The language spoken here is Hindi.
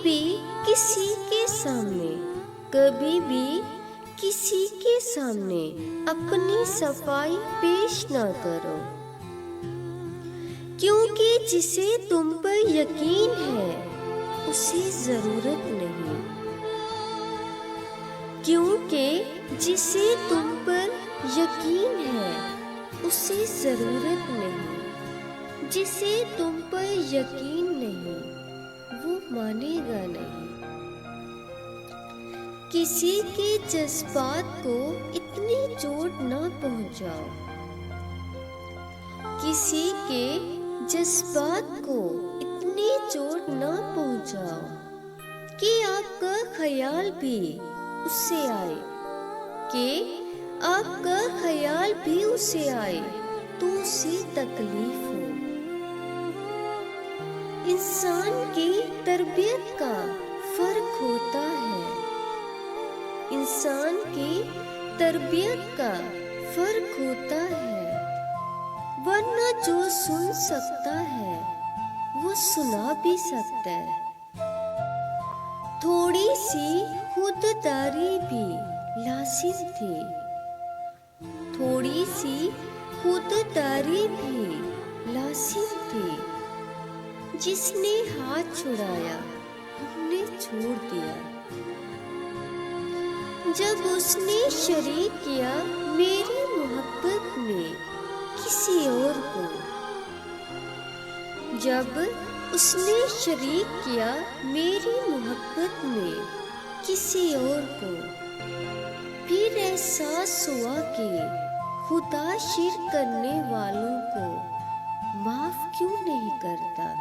भी किसी के सामने, कभी भी किसी के सामने अपनी सफाई पेश ना करो, क्योंकि जिसे तुम पर यकीन है उसे जरूरत नहीं, क्योंकि जिसे तुम पर यकीन है उसे जरूरत नहीं, जिसे तुम पर यकीन नहीं वो मानेगा नहीं। किसी के जज्बात को इतनी चोट ना पहुंचाओ, किसी के जज्बात को इतनी चोट ना पहुंचाओ कि आपका ख्याल भी उससे आए, कि आपका ख्याल भी उसे आए तो उसे तकलीफ हो। इंसान की तरबियत का फर्क होता है, इंसान की तरबियत का फर्क होता है, वरना जो सुन सकता है वो सुना भी सकता है। थोड़ी सी खुददारी भी लाजिम थी, थोड़ी सी खुददारी भी लाजिम थी। जिसने हाथ छुड़ाया हमने छोड़ दिया, जब उसने शरीक किया मेरी मोहब्बत में किसी और को, जब उसने शरीक किया मेरी मोहब्बत में किसी और को, फिर एहसास हुआ कि खुदा शिर्क करने वालों को माफ क्यों नहीं करता।